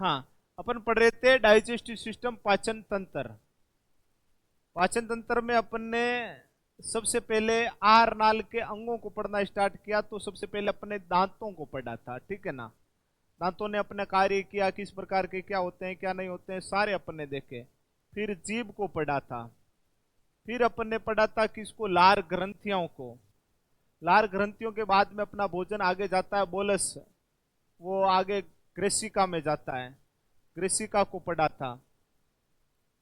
हाँ, अपन पढ़ रहे थे डाइजेस्टिव सिस्टम, पाचन तंत्र। पाचन तंत्र में अपन ने सबसे पहले आहार नाल के अंगों को पढ़ना स्टार्ट किया। तो सबसे पहले अपने दांतों को पढ़ा था, ठीक है ना। दांतों ने अपना कार्य किया, किस प्रकार के क्या होते हैं क्या नहीं होते हैं सारे अपन ने देखे। फिर जीभ को पढ़ा था। फिर अपन ने पढ़ा था किसको, लार ग्रंथियों को। लार ग्रंथियों के बाद में अपना भोजन आगे जाता है बोलस, वो आगे ग्रेसिका में जाता है। ग्रेसिका को पढ़ा था।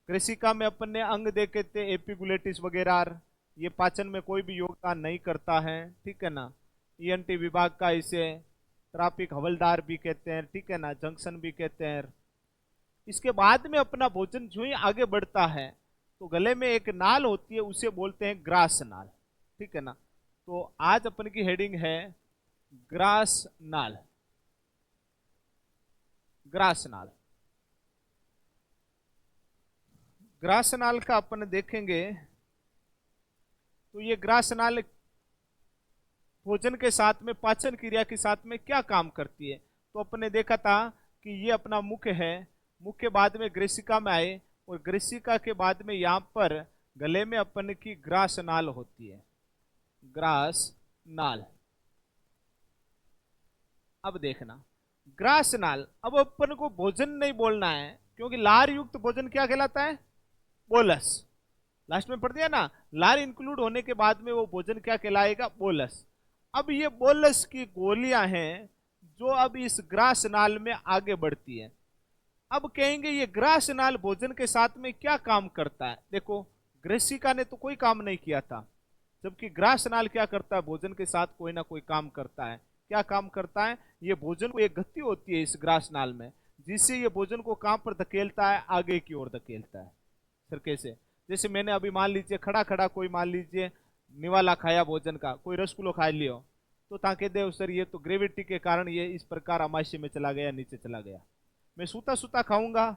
ग्रेसिका में अपन ने अंग देखे थे एपिगुलेटिस वगैरह। ये पाचन में कोई भी योगदान नहीं करता है, ठीक है ना। ईएनटी विभाग का इसे ट्रैफिक हवलदार भी कहते हैं, ठीक है ना, जंक्शन भी कहते हैं। इसके बाद में अपना भोजन जो ही आगे बढ़ता है तो गले में एक नाल होती है, उसे बोलते हैं ग्रास नाल, ठीक है ना। तो आज अपन की हेडिंग है ग्रास नाल। ग्रास नाल, ग्रास नाल का अपन देखेंगे तो ये ग्रास नाल भोजन के साथ में पाचन क्रिया के साथ में क्या काम करती है। तो अपन ने देखा था कि ये अपना मुख्य है, मुख्य बाद में ग्रेसिका में आए, और ग्रेसिका के बाद में यहां पर गले में अपन की ग्रास नाल होती है। ग्रास नाल, अब देखना ग्रास नाल। अब अपन को भोजन नहीं बोलना है, क्योंकि लार युक्त भोजन क्या कहलाता है, बोलस। लास्ट में पढ़ दिया ना, लार इंक्लूड होने के बाद में वो भोजन क्या कहलाएगा, बोलस। अब ये बोलस की गोलियां हैं जो अब इस ग्रास नाल में आगे बढ़ती है। अब कहेंगे ये ग्रास नाल भोजन के साथ में क्या काम करता है। देखो, ग्रेसिका ने तो कोई काम नहीं किया था, जबकि ग्रास नाल क्या करता है, भोजन के साथ कोई ना कोई काम करता है। क्या काम करता है, ये भोजन को एक गति होती है इस ग्रास नाल में, जिससे ये भोजन को कहां पर धकेलता है, आगे की ओर धकेलता है। सर कैसे, जैसे मैंने अभी मान लीजिए खड़ा खड़ा कोई मान लीजिए निवाला खाया भोजन का, कोई रसगुल्लो खा लियो, तो ताकि दे सर ये तो ग्रेविटी के कारण ये इस प्रकार अमाशय में चला गया, नीचे चला गया। मैं सूता सूता खाऊंगा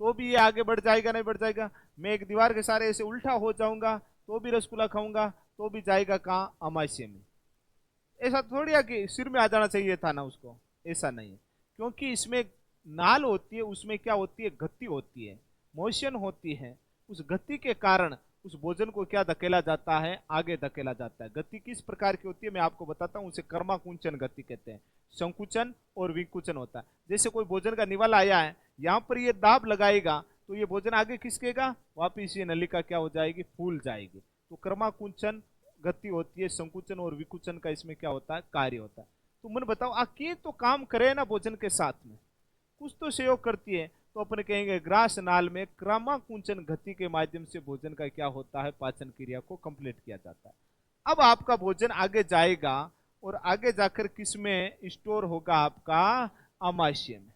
तो भी ये आगे बढ़ जाएगा नहीं बढ़ जाएगा। मैं एक दीवार के सारे ऐसे उल्टा हो जाऊंगा तो भी रसगुल्ला खाऊंगा तो भी जाएगा कहाँ, अमाशय में। ऐसा थोड़ी है कि सिर में आ जाना चाहिए था ना उसको, ऐसा नहीं है। क्योंकि इसमें नाल होती है, उसमें क्या होती है, गति होती है, मोशन होती है। उस गति के कारण उस भोजन को क्या धकेला जाता है, आगे धकेला जाता है। गति किस प्रकार की होती है मैं आपको बताता हूं, उसे कर्माकुंचन गति कहते हैं। संकुचन और विकुचन होता है। जैसे कोई भोजन का निवाला आया है, यहां पर ये दाब लगाएगा तो ये भोजन आगे खिसकेगा, वापिस ये नलिका क्या हो जाएगी, फूल जाएगी। तो कर्माकुंचन गति होती है, संकुचन और विकुचन का इसमें क्या होता है, कार्य होता है। तो मन बताओ आखिर तो काम करे ना भोजन के साथ में, कुछ तो सहयोग करती है। तो अपन कहेंगे ग्रास नाल में क्रमाकुंचन गति के माध्यम से भोजन का क्या होता है, पाचन क्रिया को कंप्लीट किया जाता है। अब आपका भोजन आगे जाएगा और आगे जाकर किस में स्टोर होगा, आपका अमाशय में।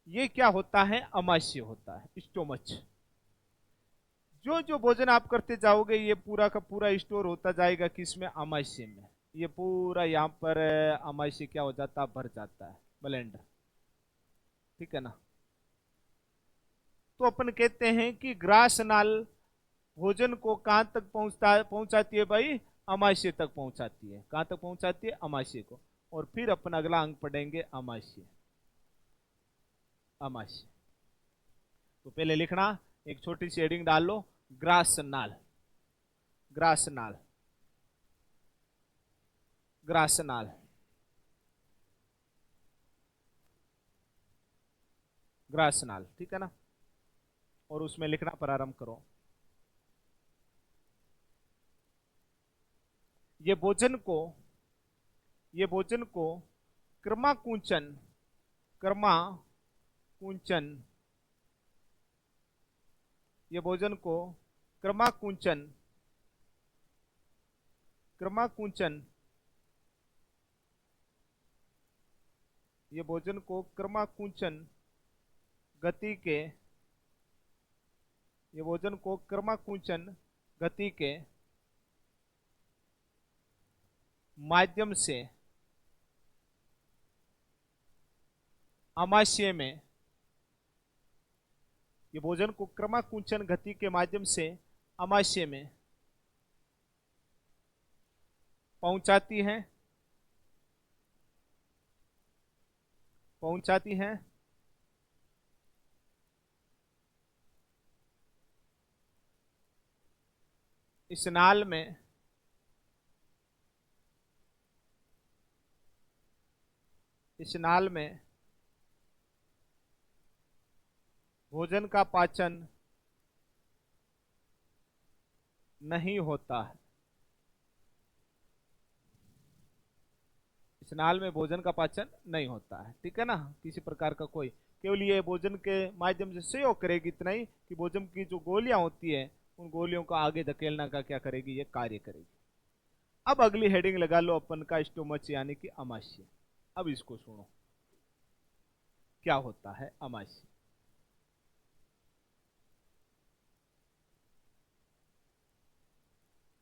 ये क्या होता है, अमाशय होता है, स्टोमच। जो जो भोजन आप करते जाओगे ये पूरा का पूरा स्टोर होता जाएगा किसमें, अमाशय में। ये पूरा यहाँ पर अमाशय क्या हो जाता है, भर जाता है, ब्लेंडर, ठीक है ना। तो अपन कहते हैं कि ग्रास नाल भोजन को कहां तक पहुंचाती है भाई, अमाशय तक पहुंचाती है। कहां तक पहुंचाती है, अमाशय को। और फिर अपन अगला अंग पढ़ेंगे अमाशय। अमाशय, तो पहले लिखना, एक छोटी सी हेडिंग डाल लो, ग्रास नाल। ग्रास नाल, ग्रास नाल, ग्रास नाल, ठीक है ना। और उसमें लिखना प्रारंभ करो। ये भोजन को, ये भोजन को क्रमाकुंचन, क्रमाकुंचन, ये भोजन को क्रमाकुंचन, क्रमाकुंचन, ये भोजन को क्रमाकुंचन गति के, ये भोजन को क्रमाकुंचन गति के माध्यम से अमाशय में, ये भोजन को क्रमाकुंचन गति के माध्यम से अमाशय में पहुंचाती है, पहुंचाती है। इस नाल में भोजन का पाचन नहीं होता है। इस नाल में भोजन का पाचन नहीं होता है, ठीक है ना। किसी प्रकार का कोई, केवल ये भोजन के माध्यम से सहयोग करेगी, इतना ही कि भोजन की जो गोलियां होती है उन गोलियों को आगे धकेलना का क्या करेगी, ये कार्य करेगी। अब अगली हेडिंग लगा लो अपन का स्टोमच यानी कि अमाशय। अब इसको सुनो, क्या होता है अमाशय।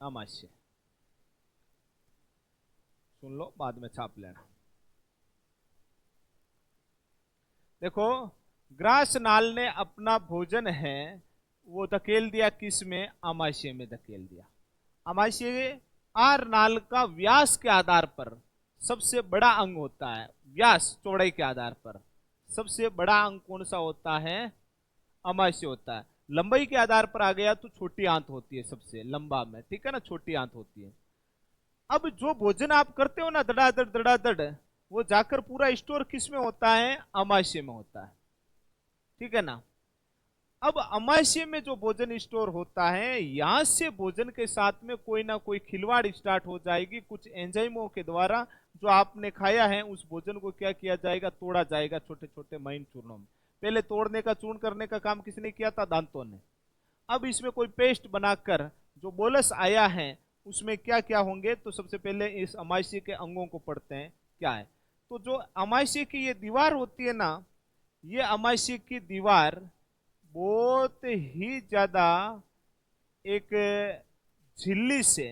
अमाशय सुन लो, बाद में छाप लेना। देखो, ग्रास नाल ने अपना भोजन है वो धकेल दिया किस में, अमाशय में धकेल दिया। अमाशय आर नाल का व्यास के आधार पर सबसे बड़ा अंग होता है। व्यास चौड़ाई के आधार पर सबसे बड़ा अंग कौन सा होता है, अमाशय होता है। लंबाई के आधार पर आ गया तो छोटी आंत होती है सबसे लंबा में, ठीक है ना, छोटी आंत होती है। अब जो भोजन आप करते हो ना धड़ाधड़, वो जाकर पूरा स्टोर किस में होता है, अमाशय में होता है, ठीक है ना। अब अमाशय में जो भोजन स्टोर होता है, यहां से भोजन के साथ में कोई ना कोई खिलवाड़ स्टार्ट हो जाएगी। कुछ एंजाइमों के द्वारा जो आपने खाया है उस भोजन को क्या किया जाएगा, तोड़ा जाएगा छोटे छोटे महीन चूर्णों में। पहले तोड़ने का, चूर्ण करने का काम किसने किया था, दांतों ने। अब इसमें कोई पेस्ट बनाकर जो बोलस आया है उसमें क्या क्या होंगे, तो सबसे पहले इस अमाशय के अंगों को पढ़ते हैं क्या है। तो जो अमाशय की ये दीवार होती है ना, ये अमाशय की दीवार बहुत ही ज्यादा एक झिल्ली से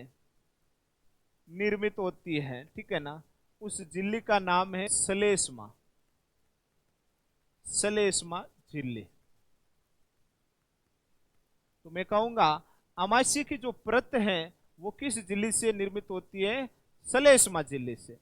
निर्मित होती है, ठीक है ना। उस झिल्ली का नाम है श्लेष्मा, श्लेष्मा झिल्ली। तो मैं कहूंगा अमाशय की जो परत है वो किस झिल्ली से निर्मित होती है, श्लेष्मा झिल्ली से।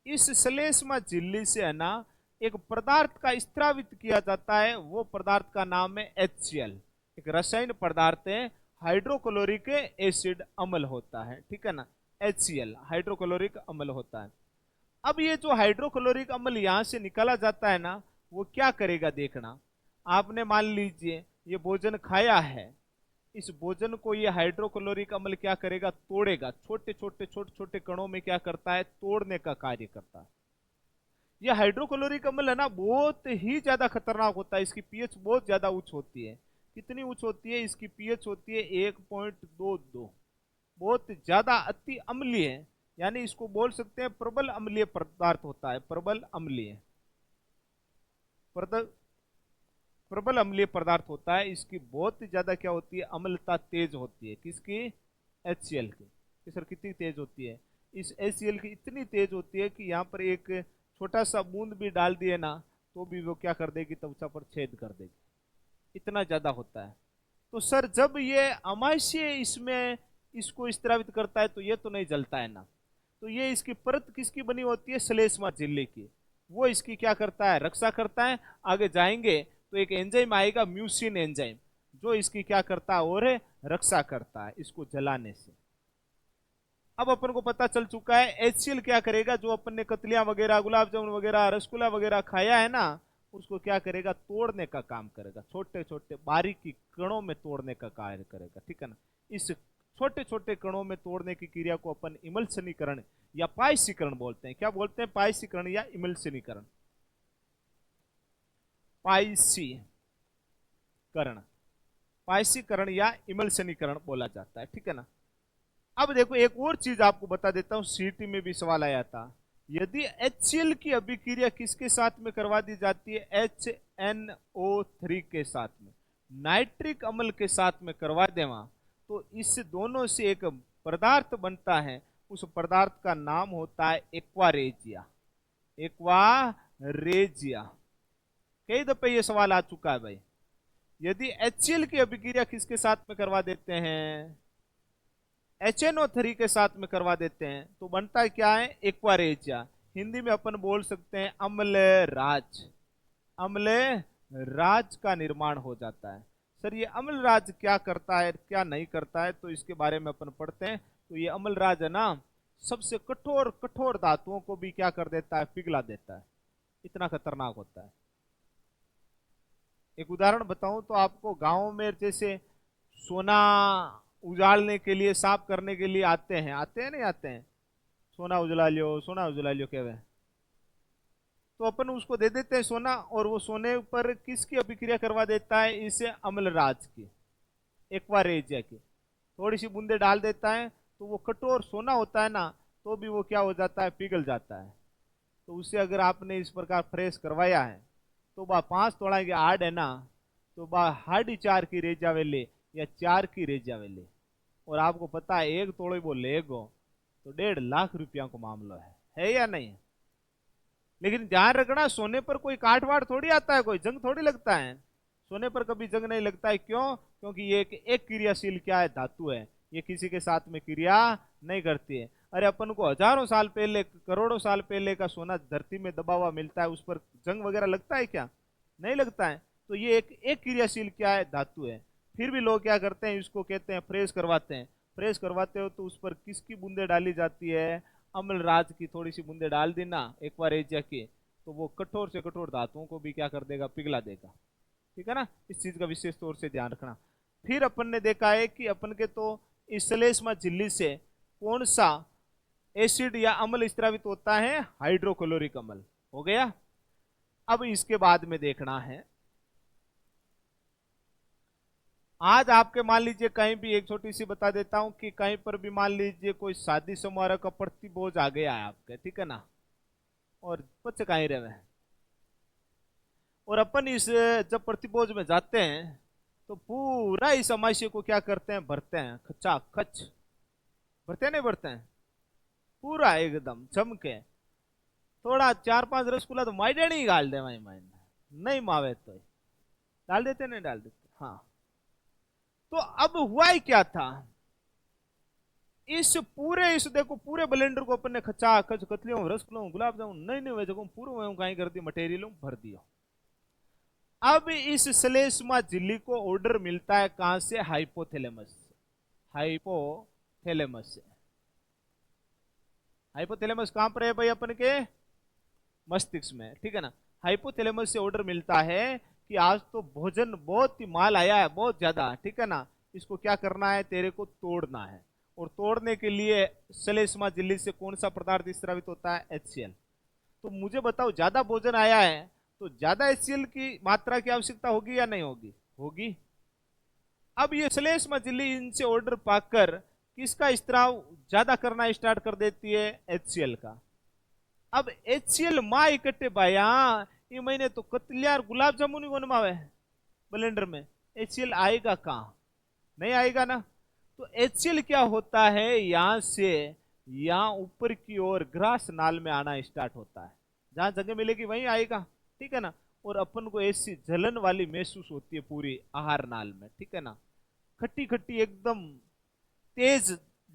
इस श्लेष्मा झिल्ली से है ना एक पदार्थ का स्त्रावित किया जाता है, वो पदार्थ का नाम है HCl। एक रसायन पदार्थ है, हाइड्रोक्लोरिक एसिड अम्ल होता है, ठीक है ना। HCl हाइड्रोक्लोरिक अम्ल होता है। अब ये जो हाइड्रोक्लोरिक अम्ल यहां से निकाला जाता है ना, वो क्या करेगा देखना। आपने मान लीजिए ये भोजन खाया है, इस भोजन को ये हाइड्रोक्लोरिक अम्ल क्या करेगा, तोड़ेगा। छोटे छोटे कणों में क्या करता है, तोड़ने का कार्य करता है। ये हाइड्रोक्लोरिक अम्ल है ना बहुत ही ज्यादा खतरनाक होता है। इसकी पीएच बहुत ज्यादा उच्च होती है। कितनी उच्च होती है, इसकी पीएच होती है 1.22। बहुत ज्यादा अति अम्लीय है, यानी इसको बोल सकते हैं प्रबल अम्लीय पदार्थ होता है। प्रबल अम्लीय, प्रबल अम्लीय पदार्थ होता है। इसकी बहुत ज्यादा क्या होती है, अम्लता तेज होती है। किसकी, HCl की। कि सर कितनी तेज होती है, इस HCl की इतनी तेज होती है कि यहाँ पर एक छोटा सा बूंद भी डाल दिए ना तो भी वो क्या कर देगी, त्वचा पर छेद कर देगी, इतना ज्यादा होता है। तो सर जब ये अमाशय इसमें इसको स्त्रावित करता है तो ये तो नहीं जलता है ना, तो ये इसकी परत किसकी बनी होती है, श्लेष्मा झिल्ली की। वो इसकी क्या करता है, रक्षा करता है। आगे जाएंगे तो एक एंजाइम आएगा, म्यूसिन एंजाइम, जो इसकी क्या करता है और रक्षा करता है इसको जलाने से। अब अपन को पता चल चुका है HCl क्या करेगा, जो अपन ने कतलियां वगैरह, गुलाब जामुन वगैरह, रसगुल्ला वगैरह खाया है ना, उसको क्या करेगा, तोड़ने का काम करेगा। छोटे छोटे बारीकी कणों में तोड़ने का कार्य करेगा, ठीक है ना। इस छोटे छोटे कणों में तोड़ने की क्रिया को अपन इमल्सनीकरण या पायसीकरण बोलते हैं। क्या बोलते हैं, पायसीकरण या इमल्सनीकरण। पायसीकरण, पायसीकरण या इमल्सनीकरण बोला जाता है, ठीक है ना। अब देखो एक और चीज आपको बता देता हूं, सीटी में भी सवाल आया था। यदि HCl की अभिक्रिया किसके साथ में करवा दी जाती है, HNO3 के साथ में, नाइट्रिक अम्ल के साथ में करवा देवा, तो इस दोनों से एक पदार्थ बनता है। उस पदार्थ का नाम होता है एक्वारेजिया। एक्वारेजिया। कई दफे ये सवाल आ चुका है भाई। यदि HCl की अभिक्रिया किसके साथ में करवा देते हैं, HNO3 के साथ में करवा देते हैं, तो बनता है क्या है, एक्वारेजिया। हिंदी में अपन बोल सकते हैं अम्ल राज। अम्ल राज का निर्माण हो जाता है। सर ये अम्लराज क्या करता है क्या नहीं करता है, तो इसके बारे में अपन पढ़ते हैं। तो ये अम्लराज है ना, सबसे कठोर कठोर धातुओं को भी क्या कर देता है, पिघला देता है। इतना खतरनाक होता है। एक उदाहरण बताऊं तो आपको, गांव में जैसे सोना उजाड़ने के लिए, साफ करने के लिए आते हैं नहीं आते हैं, सोना उजला लियो, सोना उजला लियो कहे, तो अपन उसको दे देते हैं सोना, और वो सोने पर किसकी अभिक्रिया करवा देता है, इसे अम्लराज की, एक्वारेजिया की थोड़ी सी बूंदे डाल देता है, तो वो कठोर सोना होता है ना, तो भी वो क्या हो जाता है, पिघल जाता है। तो उससे अगर आपने इस प्रकार फ्रेश करवाया है, तो बा 5 तोड़ा की आड़ है ना, तो बा 4.5 की रेजा वेले या 4 की रेजा वेले, और आपको पता है 1 तोड़े वो लेगो तो 1.5 लाख रुपया को मामला है या नहीं। लेकिन ध्यान रखना, सोने पर कोई काट वाट थोड़ी आता है, कोई जंग थोड़ी लगता है, सोने पर कभी जंग नहीं लगता है। क्यों? क्योंकि ये एक क्रियाशील क्या है, धातु है, ये किसी के साथ में क्रिया नहीं करती है। अरे अपन को हजारों साल पहले, करोड़ों साल पहले का सोना धरती में दबा हुआ मिलता है, उस पर जंग वगैरह लगता है क्या? नहीं लगता है। तो ये एक क्रियाशील क्या है, धातु है। फिर भी लोग क्या करते हैं, इसको कहते हैं फ्रेश करवाते हैं। फ्रेश करवाते हो तो उस पर किसकी बूंदे डाली जाती है, अम्लराज की थोड़ी सी बूंदे डाल देना एक बार एजिया की, तो वो कठोर से कठोर धातुओं को भी क्या कर देगा, पिघला देगा। ठीक है ना, इस चीज का विशेष तौर से ध्यान रखना। फिर अपन ने देखा है कि अपन के तो इस श्लेष्मा झिल्ली से कौन सा एसिड या अम्ल स्रावित होता है, हाइड्रोक्लोरिक अम्ल। हो गया। अब इसके बाद में देखना है, आज आपके मान लीजिए कहीं भी, एक छोटी सी बता देता हूं कि कहीं पर भी मान लीजिए कोई शादी समारोह का प्रतिभोज आ गया है आपके, ठीक है ना, और बच्चे कहीं रहे, और अपन इस जब प्रतिभोज में जाते हैं तो पूरा इस अमाशय को क्या करते हैं, भरते हैं, खचा खच भरते नहीं भरते हैं, पूरा एकदम जम के। थोड़ा 4-5 रसगुल्ला तो माइडे नहीं डाल दे, वही माइंड नहीं मावे तो डाल देते, नहीं डाल देते। हाँ, तो अब हुआ ही क्या था, इस पूरे, इस देखो पूरे ब्लेंडर को अपन ने खचा खच कतलियों, रसगुल्लों, गुलाब जामुन, नहीं नहीं वैसे पूरा कहीं कर दी, मटेरियल भर दिया। अब इस श्लेष्मा झिल्ली को ऑर्डर मिलता है कहां से, हाइपोथैलेमस। हाइपोथैलेमस से। हाइपोथैलेमस कहां पर है भाई, अपन के मस्तिष्क में, ठीक है ना। हाइपोथैलेमस से ऑर्डर मिलता है कि आज तो भोजन बहुत ही माल आया है, बहुत ज्यादा, ठीक है ना, इसको क्या करना है, तेरे को तोड़ना है। और तोड़ने के लिए श्लेष्मा झिल्ली से कौन सा पदार्थ स्रावित होता है, HCl। तो मुझे बताओ, ज्यादा भोजन आया है तो ज्यादा HCl की मात्रा की आवश्यकता होगी या नहीं होगी, होगी। अब ये श्लेष्मा झिल्ली इनसे ऑर्डर पाकर किसका स्त्राव ज्यादा करना स्टार्ट कर देती है, HCl का। अब HCl मां इकट्ठे भाया, ये महीने तो कतलियार गुलाब जामुन ही बनवावे ब्लेंडर में, HCl आएगा कहां, नहीं आएगा ना। तो HCl क्या होता है, यहां से यहां ऊपर की ओर ग्रास नाल में आना स्टार्ट होता है, जहां जगह मिलेगी वहीं आएगा, ठीक है ना। और अपन को ऐसी जलन वाली महसूस होती है पूरी आहार नाल में, ठीक है ना, खट्टी खट्टी एकदम तेज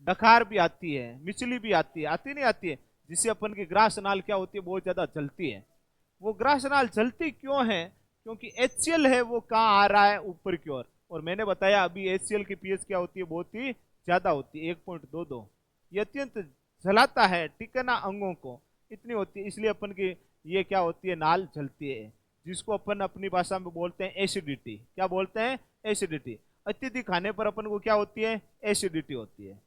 डकार भी आती है, मिचली भी आती है, आती नहीं आती है, जिससे अपन की ग्रास नाल क्या होती है, बहुत ज्यादा जलती है। वो ग्रास नाल जलती क्यों है, क्योंकि HCl है वो कहां आ रहा है, ऊपर की ओर। और मैंने बताया अभी HCl की पीएच क्या होती है, बहुत ही ज्यादा होती है, 1.22। ये अत्यंत जलाता है, ठीक है ना, अंगों को, इतनी होती है, इसलिए अपन की ये क्या होती है, नाल जलती है, जिसको अपन अपनी भाषा में बोलते हैं एसिडिटी। क्या बोलते हैं, एसिडिटी। अत्यधिक खाने पर अपन को क्या होती है, एसिडिटी होती है।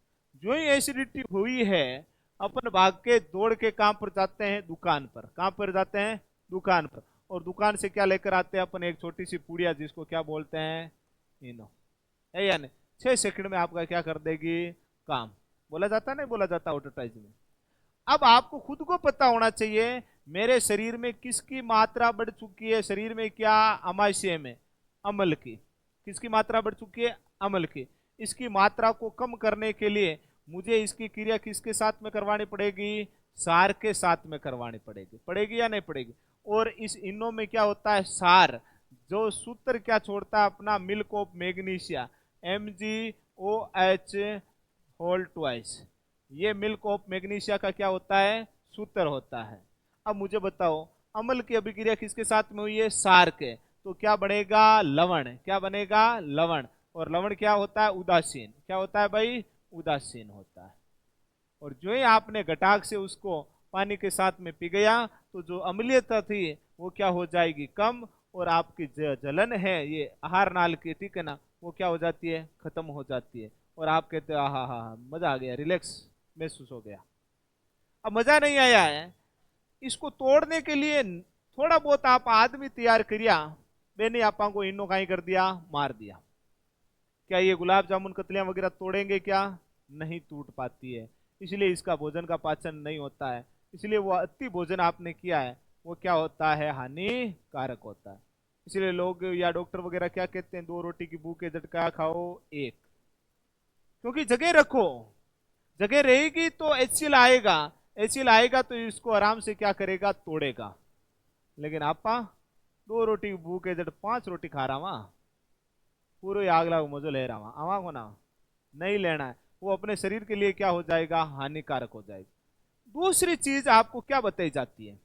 जो ही एसिडिटी हुई है, अपन भाग के दौड़ के कहां पर जाते हैं, दुकान पर। कहां पर जाते हैं, दुकान पर। और दुकान से क्या लेकर आते हैं अपन, एक छोटी सी पुड़िया, जिसको क्या बोलते हैं, इनो, है या नहीं। 6 सेकंड में आपका क्या कर देगी, काम। बोला जाता नहीं, बोला जाता एडवर्टाइज में। अब आपको खुद को पता होना चाहिए मेरे शरीर में किसकी मात्रा बढ़ चुकी है, शरीर में क्या, अमाशय में अम्ल की। किसकी मात्रा बढ़ चुकी है, अम्ल की। इसकी मात्रा को कम करने के लिए मुझे इसकी क्रिया किसके साथ में करवानी पड़ेगी, सार के साथ में करवानी पड़ेगी, पड़ेगी या नहीं पड़ेगी। और इस इनो में क्या होता है, सार, जो सूत्र क्या छोड़ता है अपना, milk of magnesia, MgOH whole twice. ये मिल्क ऑफ मैग्नीशिया का क्या होता है, सूत्र होता है। अब मुझे बताओ, अम्ल की अभिक्रिया किसके साथ में हुई है, सार के। तो क्या बनेगा? लवण। क्या बनेगा? लवण। और लवण क्या होता है? उदासीन। क्या होता है भाई? उदासीन होता है। और जो ही आपने गटाक से उसको पानी के साथ में पी गया तो जो अम्लीयता थी वो क्या हो जाएगी? कम। और आपकी जलन है ये आहार नाल की, ठीक है ना, वो क्या हो जाती है? खत्म हो जाती है। और आप कहते हो हाँ हाँ हाँ मजा आ गया, रिलैक्स महसूस हो गया। अब मजा नहीं आया है, इसको तोड़ने के लिए थोड़ा बहुत आप आदमी तैयार करिया, मैंने आपा को इनो काई कर दिया, मार दिया। क्या ये गुलाब जामुन कतलियां वगैरह तोड़ेंगे? क्या नहीं टूट पाती है, इसलिए इसका भोजन का पाचन नहीं होता है। इसलिए वो अति भोजन आपने किया है वो क्या होता है? हानिकारक होता है। इसलिए लोग या डॉक्टर वगैरह क्या कहते हैं? 2 रोटी की भूखे झटका खाओ एक। क्योंकि जगह रखो, जगह रहेगी तो एचसीएल आएगा, एचसीएल आएगा तो इसको आराम से क्या करेगा? तोड़ेगा। लेकिन आपा 2 रोटी की भूखे जट 5 रोटी खा रहा वहां, पूरा आग लाग मजो ले रहा वहां आवा को ना, नहीं लेना है। वो अपने शरीर के लिए क्या हो जाएगा? हानिकारक हो जाएगा। दूसरी चीज आपको क्या बताई जाती है?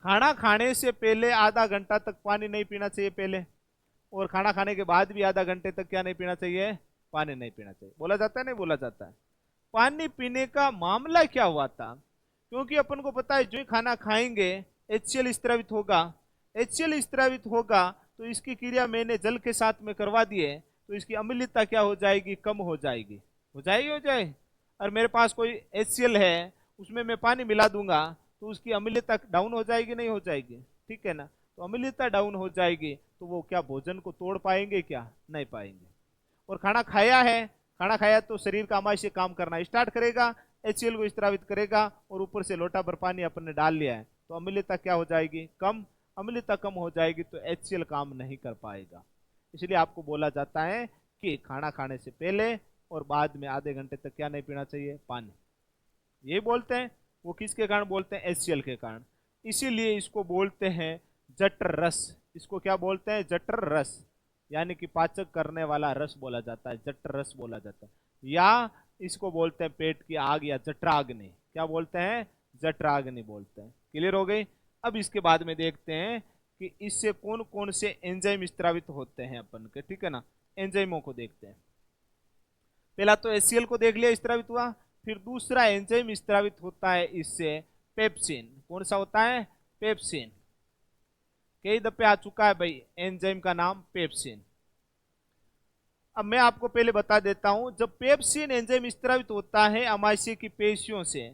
खाना खाने से पहले आधा घंटा तक पानी नहीं पीना चाहिए पहले, और खाना खाने के बाद भी आधा घंटे तक क्या नहीं पीना चाहिए? पानी नहीं पीना चाहिए। बोला जाता है नहीं बोला जाता है? पानी पीने का मामला क्या हुआ था? क्योंकि अपन को पता है जो ही खाना खाएंगे एचसीएल स्त्रावित होगा। एचसीएल स्त्रावित होगा तो इसकी क्रिया मैंने जल के साथ में करवा दी है, तो इसकी अम्लता क्या हो जाएगी? कम हो जाएगी। हो जाएगी? हो जाए। और मेरे पास कोई एचसीएल है उसमें मैं पानी मिला दूंगा तो उसकी अम्लता डाउन हो जाएगी? नहीं हो जाएगी? ठीक है ना। तो अम्लता डाउन हो जाएगी तो वो क्या भोजन को तोड़ पाएंगे? क्या नहीं पाएंगे। और खाना खाया है, खाना खाया तो शरीर का आमाशय काम करना स्टार्ट करेगा, एचसीएल को स्त्रावित करेगा, और ऊपर से लोटा भर पानी अपन ने डाल लिया है तो अम्लता क्या हो जाएगी? कम। अम्लता कम हो जाएगी तो एचसीएल काम नहीं कर पाएगा। इसलिए आपको बोला जाता है कि खाना खाने से पहले और बाद में आधे घंटे तक क्या नहीं पीना चाहिए? पानी। यही बोलते हैं। वो किसके कारण बोलते हैं? एचसीएल के कारण। इसीलिए इसको बोलते हैं जठर रस। इसको क्या बोलते हैं? जठर रस, यानी कि पाचक करने वाला रस बोला जाता है, जठर रस बोला जाता है। या इसको बोलते हैं पेट की आग या जठराग्नि। क्या बोलते हैं? जठराग्नि बोलते हैं। क्लियर हो गई? अब इसके बाद में देखते हैं कि इससे कौन कौन से एंजाइम स्त्रावित होते हैं अपन के, ठीक है ना। एंजाइमों को देखते हैं। पहला तो एचसीएल को देख लिया स्त्रावित हुआ, फिर दूसरा एंजाइम स्त्रावित होता है इससे पेप्सिन। कौन सा होता है? पेप्सिन। कई दफे आ चुका है भाई एंजाइम का नाम पेप्सिन। अब मैं आपको पहले बता देता हूं, जब पेप्सिन एंजाइम स्त्रावित होता है अमाशय की पेशियों से,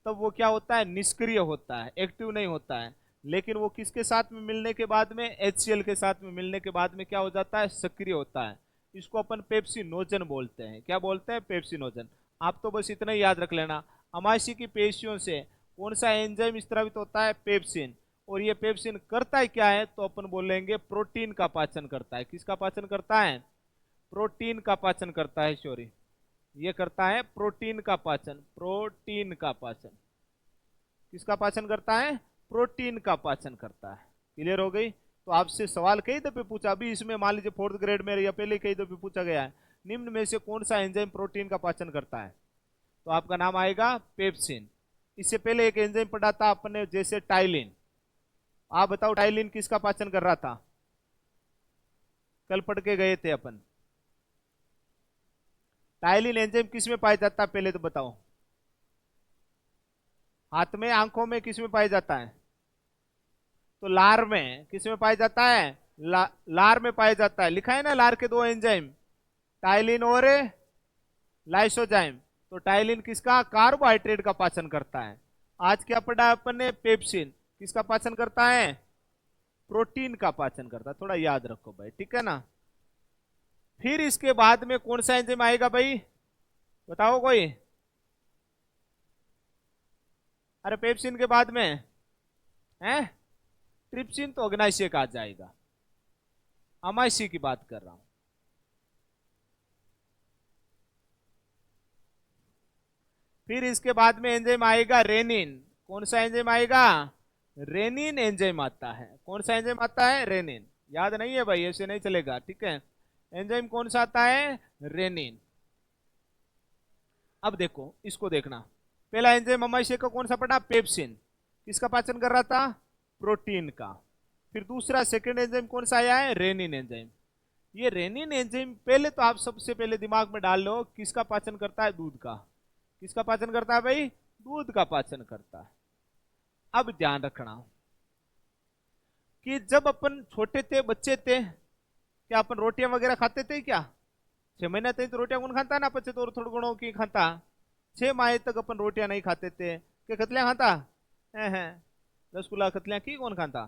तब वो क्या होता है? निष्क्रिय होता है, एक्टिव नहीं होता है। लेकिन वो किसके साथ में मिलने के बाद में? एचसीएल के साथ में मिलने के बाद में क्या हो जाता है? सक्रिय होता है। इसको अपन पेप्सिनोजन बोलते हैं। क्या बोलते हैं? पेप्सिनोजन। आप तो बस इतना ही याद रख लेना, अमाशय की पेशियों से कौन सा एंजाइम स्त्रावित होता है? पेप्सिन। और ये पेप्सिन करता है क्या है? तो अपन बोलेंगे प्रोटीन का पाचन करता है। किसका पाचन करता है? प्रोटीन का पाचन करता है। सॉरी, ये करता है प्रोटीन का पाचन। प्रोटीन का पाचन। किसका पाचन करता है? प्रोटीन का पाचन करता है। क्लियर हो गई? तो आपसे सवाल कई दफे पूछा, अभी इसमें मान लीजिए 4th ग्रेड में या पहले कई दफे पूछा गया है, निम्न में से कौन सा एंजाइम प्रोटीन का पाचन करता है? तो आपका नाम आएगा पेप्सिन। इससे पहले एक एंजाइम पढ़ा था अपने, जैसे टाइलिन। आप बताओ टाइलिन किसका पाचन कर रहा था? कल पढ़ के गए थे अपन। टाइलिन एंजाइम किस में पाया जाता है पहले तो बताओ? हाथ में, आंखों में, किस में पाया जाता है? तो लार में। किस में पाया जाता है? लार में पाया जाता है। लिखा है ना लार के 2 एंजाइम, टाइलिन और लाइसोजाइम। तो टाइलिन किसका? कार्बोहाइड्रेट का पाचन करता है। आज क्या पढ़ा अपन ने? पेप्सिन किसका पाचन करता है? प्रोटीन का पाचन करता है। थोड़ा याद रखो भाई, ठीक है ना। फिर इसके बाद में कौन सा एंजाइम आएगा भाई? बताओ कोई। अरे पेप्सिन के बाद में है ट्रिप्सिन, तो अग्नाशय का आ जाएगा। अमाशय की बात कर रहा हूं। फिर इसके बाद में एंजाइम आएगा रेनिन। कौन सा एंजाइम आएगा? रेनिन एंजाइम आता है। कौन सा एंजाइम आता है? रेनिन। याद नहीं है भाई? ऐसे नहीं चलेगा, ठीक है। एंजाइम कौन सा आता है? रेनिन। अब देखो, इसको देखना। पहला एंजाइम अमाशय का कौन सा पड़ा? पेप्सिन। किसका पाचन कर रहा था? प्रोटीन का। फिर दूसरा सेकेंड एंजाइम कौन सा आया है, रेनिन एंजाइम। ये रेनिन एंजाइम पहले तो आप सबसे पहले दिमाग में डाल लो, किसका पाचन करता है, दूध का। किसका पाचन करता है भाई, दूध का पाचन करता है। अब ध्यान रखना कि जब अपन छोटे थे, बच्चे थे, क्या अपन रोटियां वगैरह खाते थे क्या? 6 महीना तक तो रोटियां कौन खाता ना, पचे तो थोड़ा गुणों की खाता। 6 माह तक अपन रोटियां नहीं खाते थे, क्या खतलियां खाता है, रसगुल्ला खतलियां की कौन खाता,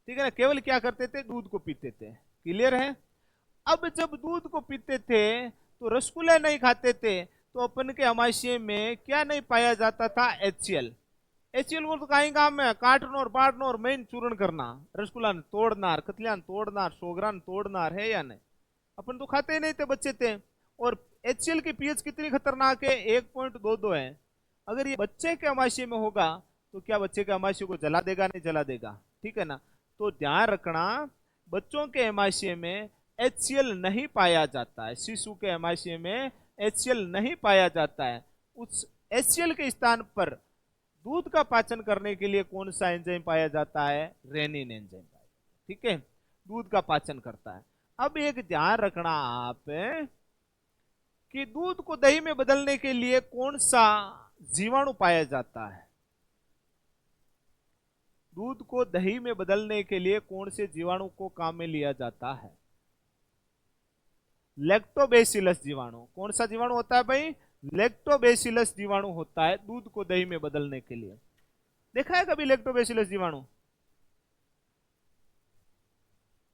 ठीक है ना। केवल क्या करते थे, दूध को पीते थे। क्लियर है। अब जब दूध को पीते थे तो रसगुल्ले नहीं खाते थे, तो अपन के अमाशय में क्या नहीं पाया जाता था, HCl। HCl को तो कहीं काम है, काटना और बांटना और मेन चूर्ण करना, रसगुल्ला तोड़ना, कतलियां तोड़ना, सोगरान तोड़ना, है या नहीं। अपन तो खाते ही नहीं थे, बच्चे थे। और HCl की पीएच कितनी खतरनाक है, 1.22 है। अगर ये बच्चे के अमाशय में होगा तो क्या बच्चे के अमाशय को जला देगा, नहीं जला देगा, ठीक है ना। तो ध्यान रखना, बच्चों के अमाशय में HCl नहीं पाया जाता है, शिशु के अमाशय में HCl नहीं पाया जाता है। उस HCl के स्थान पर दूध का पाचन करने के लिए कौन सा एंजाइम पाया जाता है, रेनिन एंजाइम पाया जाता है, ठीक है। दूध का पाचन करता है। अब एक ध्यान रखना आप कि दूध को दही में बदलने के लिए कौन सा जीवाणु पाया जाता है। दूध को दही में बदलने के लिए कौन से जीवाणु को काम में लिया जाता है, लैक्टोबैसिलस जीवाणु। कौन सा जीवाणु होता है भाई, लैक्टोबैसिलस जीवाणु होता है दूध को दही में बदलने के लिए। देखा है कभी लैक्टोबैसिलस जीवाणु?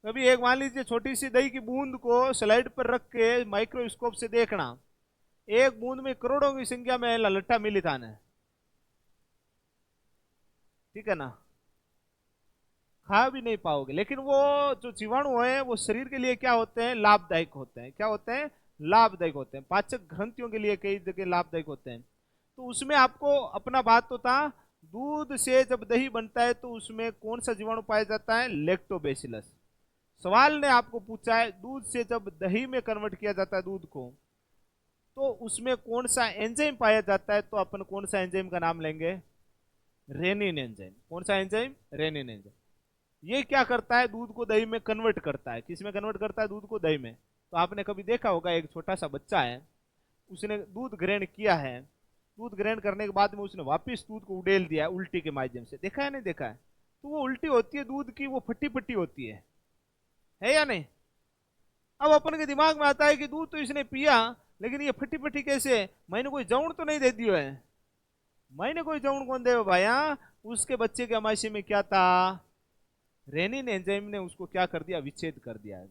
कभी एक मान लीजिए छोटी सी दही की बूंद को स्लाइड पर रख के माइक्रोस्कोप से देखना, एक बूंद में करोड़ों की संख्या में लट्ठा मिलितान है, ठीक है ना। खा भी नहीं पाओगे, लेकिन वो जो जीवाणु है वो शरीर के लिए क्या होते हैं, लाभदायक होते हैं। क्या होते हैं, लाभदायक होते हैं, पाचक ग्रंथियों के लिए कई जगह लाभदायक होते हैं। तो उसमें आपको अपना बात तो था, दूध से जब दही बनता है तो उसमें कौन सा जीवाणु पाया जाता है, लैक्टोबैसिलस। सवाल ने आपको पूछा है दूध से जब दही में कन्वर्ट किया जाता है दूध को, तो उसमें कौन सा एंजाइम पाया जाता है, तो अपन कौन सा एंजाइम का नाम लेंगे, रेनिन एंजाइम। कौन सा एंजाइम, रेनिन एंजाइम। ये क्या करता है, दूध को दही में कन्वर्ट करता है। किस में कन्वर्ट करता है, दूध को दही में। तो आपने कभी देखा होगा, एक छोटा सा बच्चा है, उसने दूध ग्रहण किया है, दूध ग्रहण करने के बाद में उसने वापस दूध को उड़ेल दिया है उल्टी के माध्यम से, देखा है नहीं देखा है। तो वो उल्टी होती है दूध की, वो फटी फटी होती है या नहीं। अब अपन के दिमाग में आता है कि दूध तो इसने पिया, लेकिन ये फटी फटी कैसे, मैंने कोई जौन तो नहीं दे दियो है। मैंने कोई जौन कौन दे भाया, उसके बच्चे के अमाशय में क्या था, रेनिन एंजाइम ने उसको क्या कर दिया, विच्छेद कर दिया है।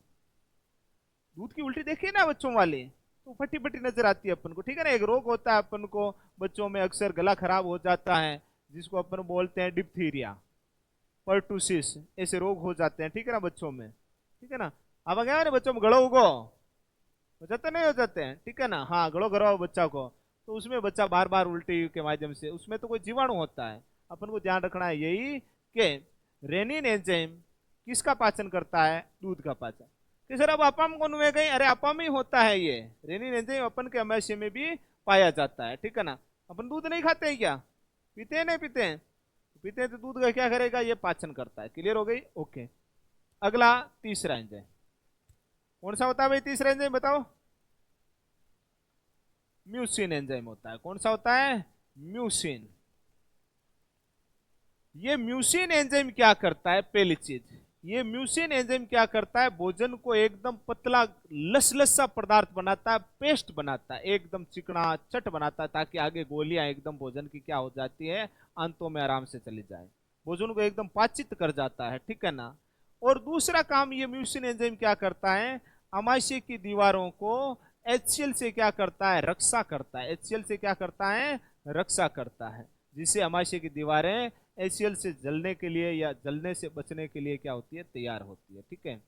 दूध की उल्टी देखिए ना बच्चों वाली, तो फटी फटी नजर आती है अपन को, ठीक है ना। एक रोग होता है अपन को बच्चों में, अक्सर गला खराब हो जाता है, जिसको अपन बोलते हैं डिप्थीरिया, पर्टुसिस, ऐसे रोग हो जाते हैं, ठीक है ना, बच्चों में, ठीक है ना। अब क्या है बच्चों में गड़ो उगो हो जाते नहीं हो जाते हैं, ठीक है ना। हाँ, गड़ो कराओ बच्चा को, तो उसमें बच्चा बार बार उल्टी के माध्यम से, उसमें तो कोई जीवाणु होता है। अपन को ध्यान रखना है यही कि रेनिन एंजाइम किसका पाचन करता है, दूध का पाचन। कि सर अब अपम कौन में गई, अरे अपम ही होता है ये, रेनिन एंजाइम अपन के अमाशय में भी पाया जाता है, ठीक है ना। अपन दूध नहीं खाते हैं क्या, पीते हैं नहीं पीते हैं, पीते हैं तो दूध का क्या करेगा, ये पाचन करता है। क्लियर हो गई, ओके। अगला तीसरा एंजाइम कौन सा होता है भाई, तीसरा एंजाइम बताओ, म्यूसिन एंजाइम होता है। कौन सा होता है, म्यूसिन। ये म्यूसिन एंजाइम क्या करता है, पहली चीज, ये म्यूसिन एंजाइम क्या करता है, भोजन को एकदम पतला लस सा पदार्थ बनाता है, पेस्ट बनाता है, एकदम चिकना चट बनाता है, ताकि आगे गोलियां एकदम भोजन की क्या हो जाती है, अंतों में आराम से चली जाए, भोजन को एकदम पाचित कर जाता है, ठीक है ना। और दूसरा काम ये म्यूसिन एंजाइम क्या करता है, अमाशय की दीवारों को HCl से क्या करता है, रक्षा करता है। HCl से क्या करता है, रक्षा करता है, जिससे अमाशय की दीवारें HCl से जलने के लिए या जलने से बचने के लिए क्या होती है, तैयार होती है, ठीक है।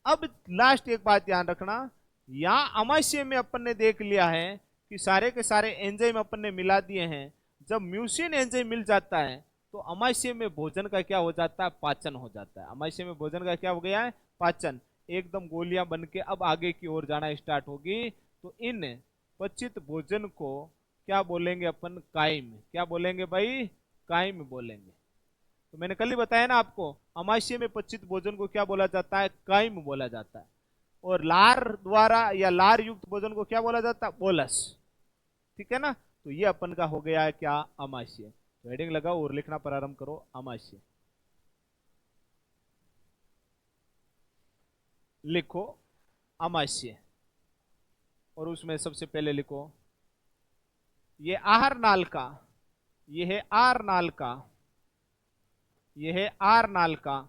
अब लास्ट एक बात ध्यान रखना, यहां अमाशय में अपन ने देख लिया है कि सारे के सारे एंजाइम अपन ने मिला दिए हैं। जब म्यूसिन एंजाइम मिल जाता है तो अमाशय में भोजन का क्या हो जाता है, पाचन हो जाता है। अमाशय में भोजन का क्या हो गया है, पाचन, एकदम गोलियां बन के अब आगे की ओर जाना स्टार्ट होगी। तो इन पचित भोजन को क्या बोलेंगे अपन, काइम। क्या बोलेंगे भाई, काइम बोलेंगे। तो मैंने कल ही बताया ना आपको, अमाशय में पचित भोजन को क्या बोला जाता है? काइम बोला जाता है। और लार द्वारा या लार युक्त भोजन को क्या बोला जाता है? बोलस। ठीक है ना? तो ये अपन का हो गया है क्या? अमाशय। तो हेडिंग लगाओ और लिखना प्रारंभ करो, अमाशय। लिखो अमाशय, और उसमें सबसे पहले लिखो ये आहार नाल का, ये है आर नाल का, ये है आर नाल का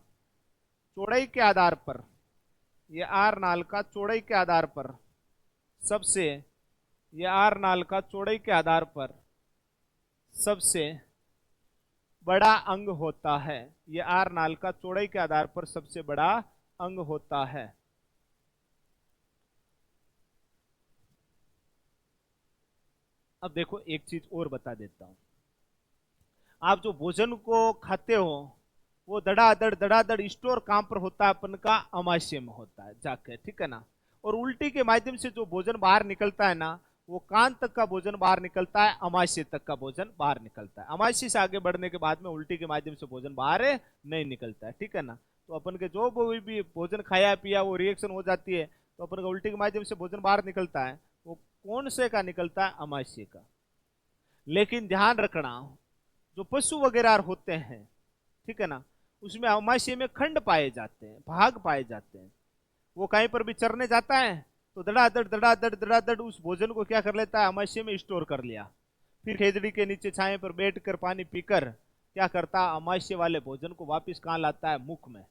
चौड़ाई के आधार पर, ये आर नाल का चौड़ाई के आधार पर सबसे, ये आर नाल का चौड़ाई के आधार पर सबसे बड़ा अंग होता है। ये आर नाल का चौड़ाई के आधार पर सबसे बड़ा अंग होता है। अब देखो एक चीज और बता देता हूं। आप जो भोजन को खाते हो वो धड़ाधड़ स्टोर कहां पर होता है? अपन का अमाशय में होता है जाके, ठीक है ना? और उल्टी के माध्यम से जो भोजन बाहर निकलता है ना, वो कान तक का भोजन बाहर निकलता है, अमाशय तक का भोजन बाहर निकलता है। अमाशय से आगे बढ़ने के बाद में उल्टी के माध्यम से भोजन बाहर नहीं निकलता है, ठीक है ना? तो अपन के जो भी भोजन खाया पिया वो रिएक्शन हो जाती है, तो अपन का उल्टी के माध्यम से भोजन बाहर निकलता है, वो कौन से का निकलता है? अमाशय का। लेकिन ध्यान रखना, जो पशु वगैरह होते हैं, ठीक है ना, उसमें अमाशय में खंड पाए जाते हैं, भाग पाए जाते हैं। वो कहीं पर भी चरने जाता है तो धड़ाधड़ उस भोजन को क्या कर लेता है? अमाशय में स्टोर कर लिया। फिर खेजड़ी के नीचे छाए पर बैठकर पानी पीकर क्या करता? अमाशय वाले भोजन को वापस कहां लाता है? मुख में।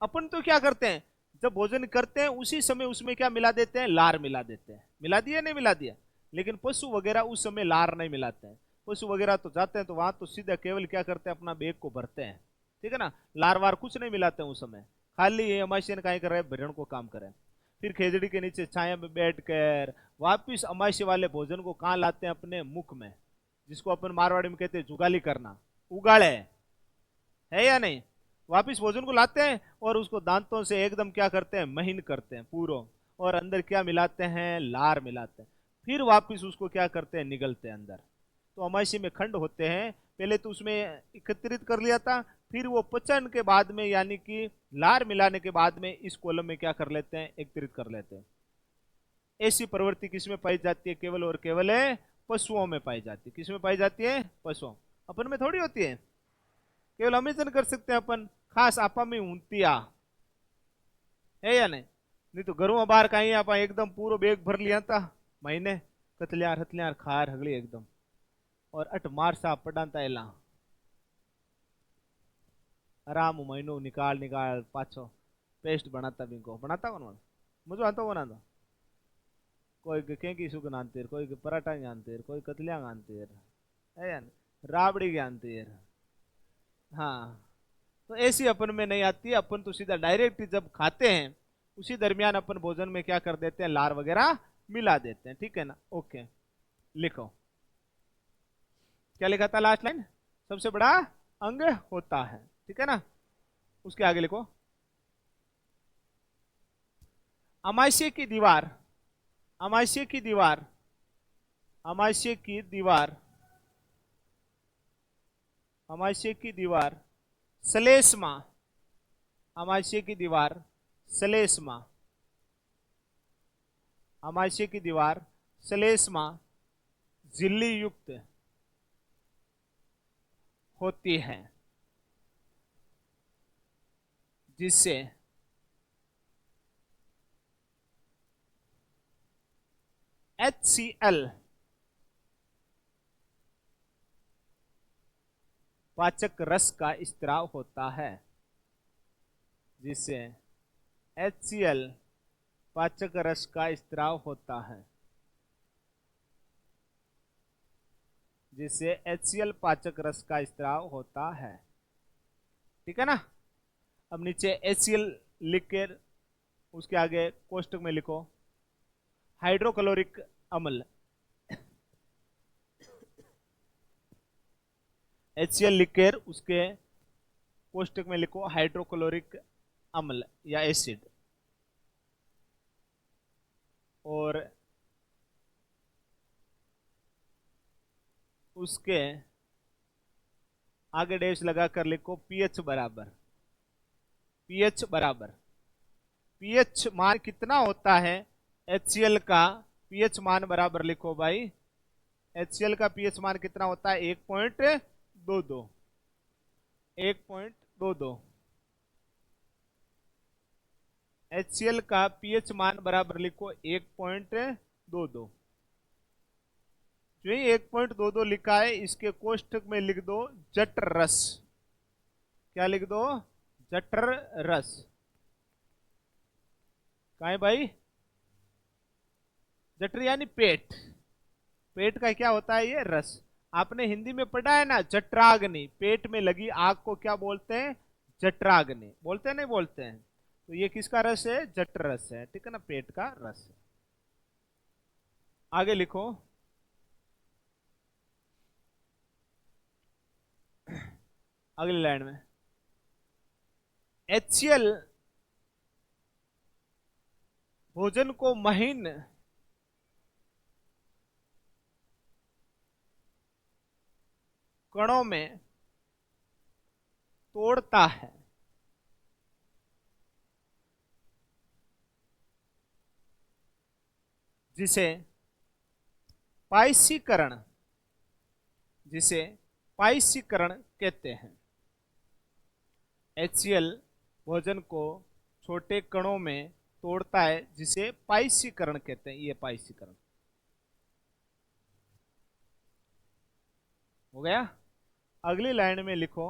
अपन तो क्या करते हैं, जब भोजन करते हैं उसी समय उसमें क्या मिला देते हैं? लार मिला देते हैं। मिला दिया नहीं मिला दिया? लेकिन पशु वगैरह उस समय लार नहीं मिलाते हैं। पशु वगैरह तो जाते हैं तो वहां तो सीधा केवल क्या करते हैं? अपना बेग को भरते हैं, ठीक है ना? लार वार कुछ नहीं मिलाते हैं उस समय, खाली ये अमाशय का कर रहे भरण को काम करें। फिर खेजड़ी के नीचे छाया में बैठकर वापिस अमाशय वाले भोजन को कहां लाते हैं? अपने मुख में, जिसको अपन मारवाड़ी में कहते हैं जुगाली करना, उगाड़े, है या नहीं? वापिस भोजन को लाते हैं और उसको दांतों से एकदम क्या करते हैं? महीन करते हैं पूरो, और अंदर क्या मिलाते हैं? लार मिलाते हैं। फिर वापिस उसको क्या करते हैं? निगलते हैं अंदर। तो अमाशय में खंड होते हैं, पहले तो उसमें एकत्रित कर लिया था, फिर वो पचन के बाद में यानी कि लार मिलाने के बाद में इस कॉलम में क्या कर लेते हैं? एकत्रित कर लेते हैं। ऐसी प्रवृत्ति किसमें पाई जाती है? केवल और केवल है पशुओं में पाई जाती है। किसमें पाई जाती है? पशुओं। अपन में थोड़ी होती है। केवल अमेजन कर सकते हैं अपन, खास आपा में ऊंतिया, है या नहीं? नहीं तो घरों बाहर कहीं आप एकदम पूरा बैग भर लिया था महीने, कतलियार हतलियार खार हगली एकदम, और अट मार सा पड़ाता एला आराम महीनो निकाल निकाल पाछो पेस्ट बनाता बिको बनाता कौन मुझे आता बना दो। कोई केंकी सुख नानतीर, कोई पराठा जानतीर, कोई कतलियां जानतीर, है या नहीं? राबड़ी जानतीर। हाँ, तो ऐसी अपन में नहीं आती। अपन तो सीधा डायरेक्ट जब खाते हैं उसी दरमियान अपन भोजन में क्या कर देते हैं? लार वगैरह मिला देते हैं, ठीक है ना? ओके, लिखो क्या लिखा था लास्ट लाइन? सबसे बड़ा अंग होता है, ठीक है ना? उसके आगे लिखो अमाशय की दीवार, अमाशय की दीवार, अमाशय की दीवार, अमाशय की दीवार सलेस्मा, अमाशय की दीवार सलेस्मा, अमाशय की दीवार सलेस्मा झिल्ली युक्त होती है, जिससे HCl पाचक रस का स्त्राव होता है, जिससे HCl पाचक रस का स्त्राव होता है, जिससे HCl पाचक रस का स्त्राव होता है, ठीक है ना? अब नीचे HCl लिख कर उसके आगे कोष्टक में लिखो हाइड्रोक्लोरिक अम्ल, HCl लिख कर उसके कोष्टक में लिखो हाइड्रोक्लोरिक अम्ल या एसिड, और उसके आगे डैश लगा कर लिखो पीएच बराबर, पीएच बराबर, पीएच मान कितना होता है HCl का, पीएच मान बराबर लिखो भाई, HCl का पीएच मान कितना होता है 1.22, 1.22। HCl का पीएच मान बराबर लिखो 1.22। जो ही 1.22 लिखा है इसके कोष्ठक में लिख दो जठर रस। क्या लिख दो? जठर रस। कहा है भाई? जठर यानी पेट, पेट का क्या होता है ये? रस। आपने हिंदी में पढ़ा है ना, जठराग्नि, पेट में लगी आग को क्या बोलते हैं? जठराग्नि। बोलते हैं नहीं बोलते हैं? तो ये किसका रस है? जठर रस है, ठीक है ना, पेट का रस है। आगे लिखो, अगली लाइन में HCl भोजन को महीन कणों में तोड़ता है, जिसे पायसीकरण, जिसे पायसीकरण कहते हैं। HCl भोजन को छोटे कणों में तोड़ता है जिसे पायसीकरण कहते हैं। ये पायसीकरण हो गया। अगली लाइन में लिखो,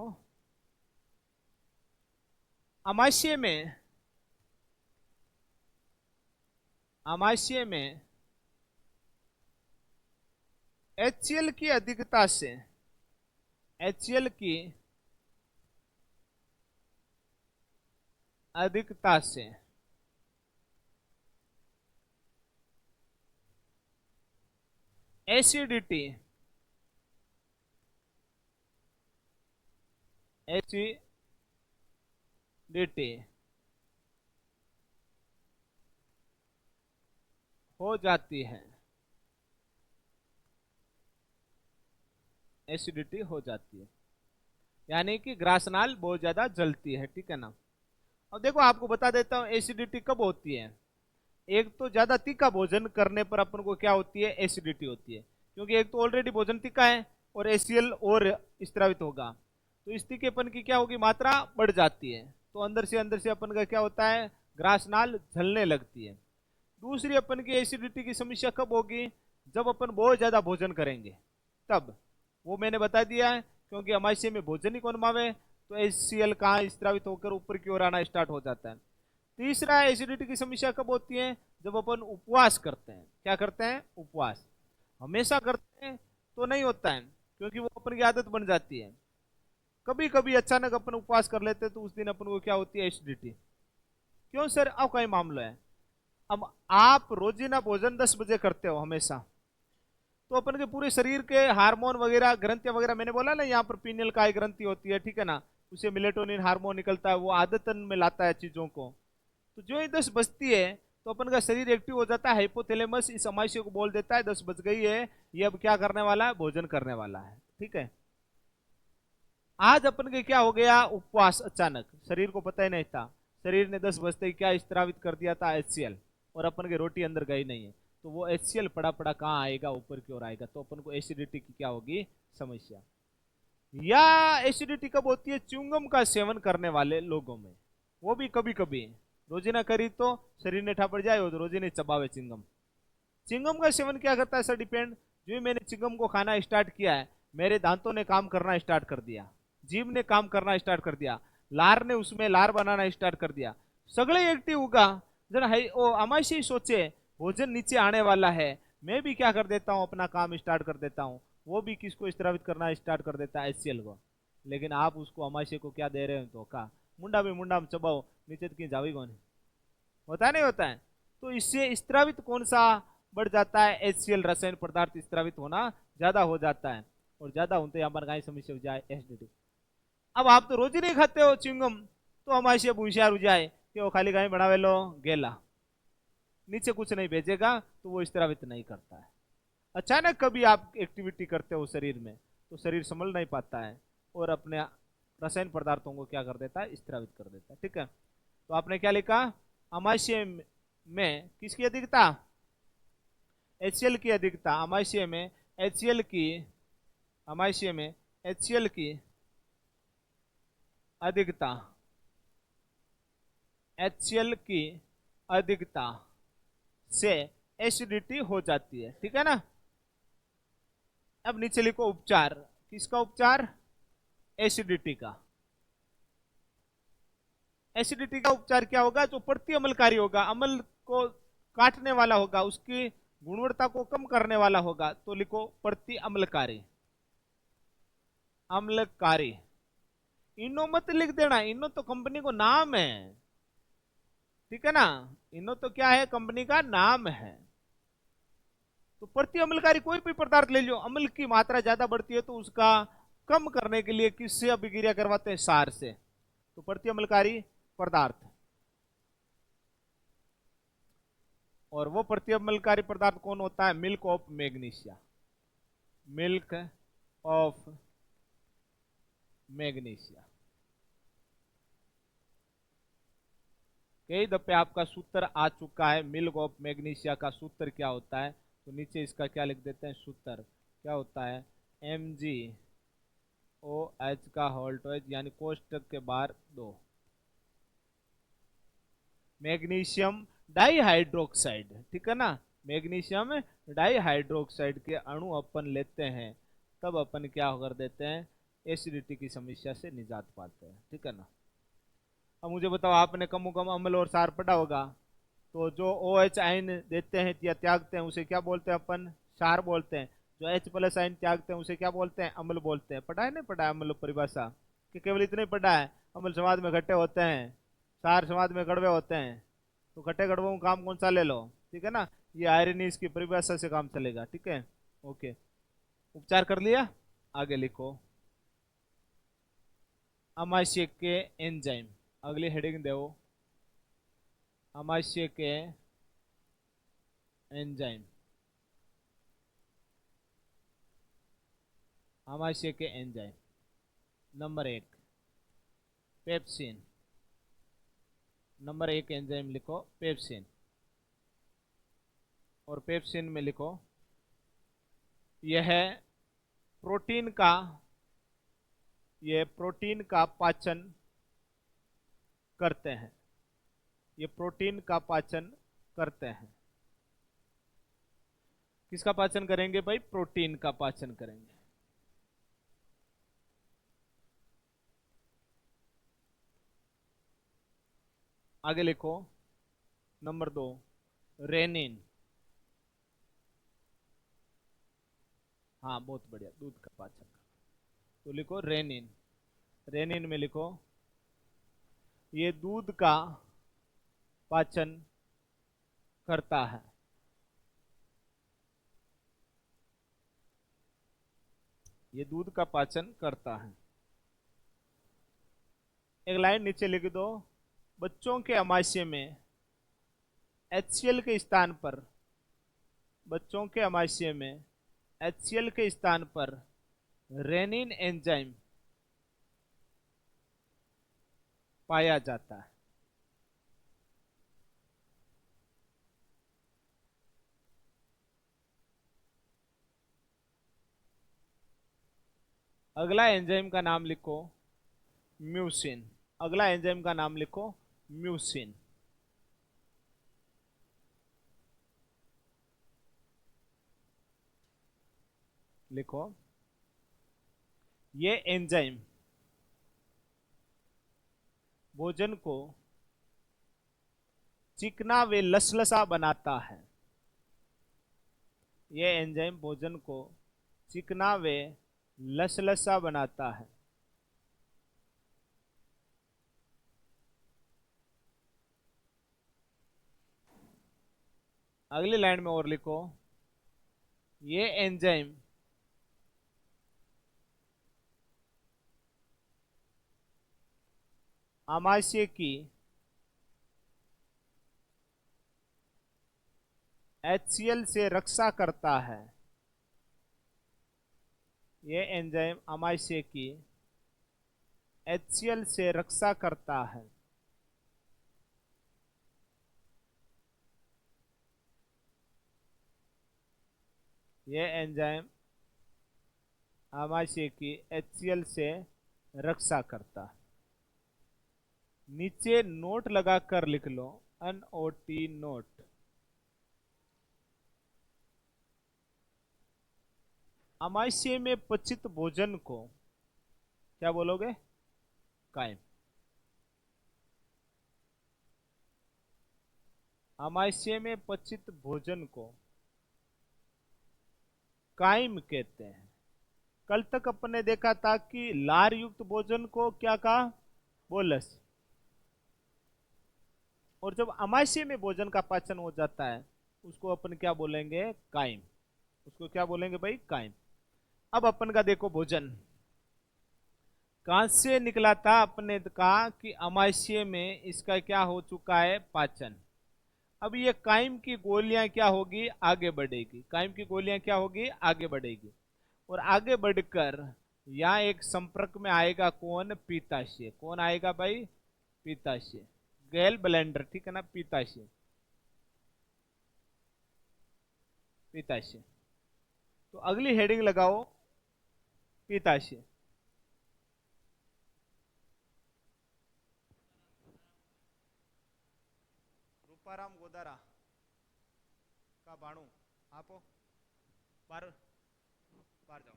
अमाशय में, अमाशय में HCl की अधिकता से, HCl की अधिकता से एसिडिटी, एसिडिटी हो जाती है, एसिडिटी हो जाती है, यानी कि ग्रासनाल बहुत ज्यादा जलती है, ठीक है ना। अब देखो आपको बता देता हूं एसिडिटी कब होती है। एक तो ज्यादा तीखा भोजन करने पर अपन को क्या होती है? एसिडिटी होती है, क्योंकि एक तो ऑलरेडी भोजन तीखा है और HCl और स्त्रावित होगा, तो इस तीखेपन की क्या होगी? मात्रा बढ़ जाती है, तो अंदर से अपन का क्या होता है? ग्रासनाल जलने लगती है। दूसरी अपन की एसिडिटी की समस्या कब होगी? जब अपन बहुत ज्यादा भोजन करेंगे तब, वो मैंने बता दिया है, क्योंकि अमाशय में भोजन ही कौन मावे, तो HCl कहाँ स्त्रावित होकर ऊपर की ओर आना स्टार्ट हो जाता है। तीसरा एसिडिटी की समस्या कब होती है? जब अपन उपवास करते हैं। क्या करते हैं? उपवास। हमेशा करते हैं तो नहीं होता है, क्योंकि वो अपन की आदत बन जाती है। कभी कभी अचानक अपन उपवास कर लेते हैं तो उस दिन अपन को क्या होती है? एसिडिटी। क्यों सर? अब कहीं मामला है। अब आप रोजीना भोजन 10 बजे करते हो हमेशा, तो अपन के पूरे शरीर के हार्मोन वगैरह, ग्रंथियां वगैरह, मैंने बोला ना यहाँ पर पीनियल का एक ग्रंथि होती है, ठीक है ना, उसे मेलेटोनिन हार्मोन निकलता है, वो आदतन में लाता है चीजों को। तो जो ही 10 बजती है तो अपन का शरीर एक्टिव हो जाता है, हाइपोथैलेमस इस अमाशय को बोल देता है 10 बज गई है, ये अब क्या करने वाला है? भोजन करने वाला है, ठीक है। आज अपन के क्या हो गया? उपवास। अचानक शरीर को पता ही नहीं था, शरीर ने 10 बजते ही क्या स्त्रावित कर दिया था? HCl, और अपन की रोटी अंदर गई नहीं है, तो वो HCl पड़ा पड़ा कहाँ आएगा? ऊपर की ओर आएगा, तो अपन को एसिडिटी की क्या होगी? समस्या। या एसिडिटी कब होती है? च्युइंगम का सेवन करने वाले लोगों में, वो भी कभी कभी, रोजी ना करी तो शरीर ने ठापड़ जाए, तो रोजी नहीं चबावे चिंगम। चिंगम का सेवन क्या करता है सर? डिपेंड। जो ही मैंने चिंगम को खाना स्टार्ट किया है, मेरे दांतों ने काम करना स्टार्ट कर दिया, जीभ ने काम करना स्टार्ट कर दिया, लार ने उसमें लार बनाना स्टार्ट कर दिया, सगळे एक्टिव होगा। जरा है ओ अमाशय सोचे भोजन नीचे आने वाला है, मैं भी क्या कर देता हूं? अपना काम स्टार्ट कर देता हूं, वो भी किसको स्त्रावित करना स्टार्ट कर देता है? HCl को। लेकिन आप उसको अमाशय को क्या दे रहे हो? धोखा। मुंडा भी मुंडा में चबाओ, नीचे की जावी कौन? होता नहीं होता है। तो इससे स्त्रावित कौन सा बढ़ जाता है? HCl रसायन पदार्थ स्त्रावित होना ज्यादा हो जाता है, और ज्यादा होते यहाँ पर कहीं समस्या हो जाए एसिडिटी। अब आप तो रोज ही नहीं खाते हो च्युइंगम, तो हमारे होशियार हो जाए कि वो खाली कहीं बढ़ावे लो गेला, नीचे कुछ नहीं भेजेगा, तो वो स्त्रावित नहीं करता है। अचानक कभी आप एक्टिविटी करते हो शरीर में, तो शरीर संभल नहीं पाता है, और अपने रसायन पदार्थों को क्या कर देता है, स्त्रावित कर देता है। ठीक है, तो आपने क्या लिखा, अमाशय में किसकी अधिकता, HCl की अधिकता, अमाशय में HCl की, अमाशय में HCl की अधिकता, HCl की अधिकता से एसिडिटी हो जाती है। ठीक है ना। अब नीचे लिखो उपचार, किसका उपचार, एसिडिटी का। एसिडिटी का उपचार क्या होगा, जो प्रति अम्लकारी होगा, अम्ल को काटने वाला होगा, उसकी गुणवत्ता को कम करने वाला होगा, तो लिखो प्रति अम्लकारी, अम्लकारी। इनो मत लिख देना, इनो तो कंपनी को नाम है। ठीक है ना, इनो तो क्या है, कंपनी का नाम है। तो प्रति अम्लकारी कोई भी पदार्थ ले लो, अम्ल की मात्रा ज्यादा बढ़ती है तो उसका कम करने के लिए किससे अभिक्रिया करवाते हैं, सार से। तो प्रति अम्लकारी पदार्थ, और वो प्रति अम्लकारी पदार्थ कौन होता है, milk of magnesia, milk of magnesia. कई दफे आपका सूत्र आ चुका है, मिल्क ऑफ मैग्नीशिया का सूत्र क्या होता है, तो नीचे इसका क्या लिख देते हैं, सूत्र क्या होता है, MgOH का होल टू यानी कोष्टक के बाहर 2, मैग्नीशियम डाइहाइड्रोक्साइड। ठीक है ना, मैग्नीशियम डाइहाइड्रोक्साइड के अणु अपन लेते हैं, तब अपन क्या कर देते हैं, एसिडिटी की समस्या से निजात पाते हैं। ठीक है ना। अब मुझे बताओ, आपने कम कम अम्ल और सार पढ़ा होगा, तो जो OH आयन देते हैं या त्यागते हैं उसे क्या बोलते हैं अपन, सार बोलते हैं। जो H+ आयन त्यागते हैं उसे क्या बोलते हैं, अम्ल बोलते हैं। पढ़ा है नहीं पढ़ा है अम्ल परिभाषा, कि केवल इतने पढ़ा है, अम्ल समाज में खट्टे होते हैं, सार समाज में कड़वे होते हैं, तो खट्टे कड़वों का काम कौन सा ले लो। ठीक है ना, ये आयरनी इसकी परिभाषा से काम चलेगा। ठीक है, ओके। उपचार कर लिया, आगे लिखो, अमाशय के एंजाइम, अगली हेडिंग दो, अमाशय के एंजाइम, अमाशय के enzyme. Number 1 pepsin, number 1 enzyme लिखो पेप्सिन, और पेप्सिन में लिखो यह प्रोटीन का, ये प्रोटीन का पाचन करते हैं, ये प्रोटीन का पाचन करते हैं। किसका पाचन करेंगे भाई, प्रोटीन का पाचन करेंगे। आगे लिखो नंबर 2 रेनिन, हाँ बहुत बढ़िया, दूध का पाचन, तो लिखो रेनिन। रेनिन में लिखो ये दूध का पाचन करता है, ये दूध का पाचन करता है। एक लाइन नीचे लिख दो, बच्चों के अमाशय में HCl के स्थान पर, बच्चों के अमाशय में HCl के स्थान पर रेनिन एंजाइम पाया जाता है। अगला एंजाइम का नाम लिखो म्यूसिन, अगला एंजाइम का नाम लिखो म्यूसिन। लिखो ये एंजाइम भोजन को चिकना व लसलसा बनाता है, ये एंजाइम भोजन को चिकना व लसलसा बनाता है। अगली लाइन में और लिखो ये एंजाइम आमाशय की HCl से रक्षा करता है, ये एंजाइम आमाशय की HCl से रक्षा करता है। ये एंजाइम आमाशय की HCl से रक्षा करता है। नीचे नोट लगाकर लिख लो, NOT नोट। आमाशय में पचित भोजन को क्या बोलोगे? कायम। आमाशय में पचित भोजन को कायम कहते हैं। कल तक अपन ने देखा था कि लार युक्त भोजन को क्या कहा? बोलस। और जब आमाशय में भोजन का पाचन हो जाता है उसको अपन क्या बोलेंगे? कायम। उसको क्या बोलेंगे भाई? कायम। अब अपन का देखो भोजन कहां से निकला था? अपने कहा कि आमाशय में इसका क्या हो चुका है? पाचन। अब ये कायम की गोलियां क्या होगी? आगे बढ़ेगी। कायम की गोलियां क्या होगी? आगे बढ़ेगी। और आगे बढ़कर यहां एक संपर्क में आएगा कौन? पित्ताशय। कौन आएगा भाई? पित्ताशय। गैल ब्लेंडर, ठीक है ना? पित्ताशय, पित्ताशय। तो अगली हेडिंग लगाओ, पित्ताशय। रूपाराम गोदारा का बाणु आपो बाहर, बाहर जाओ।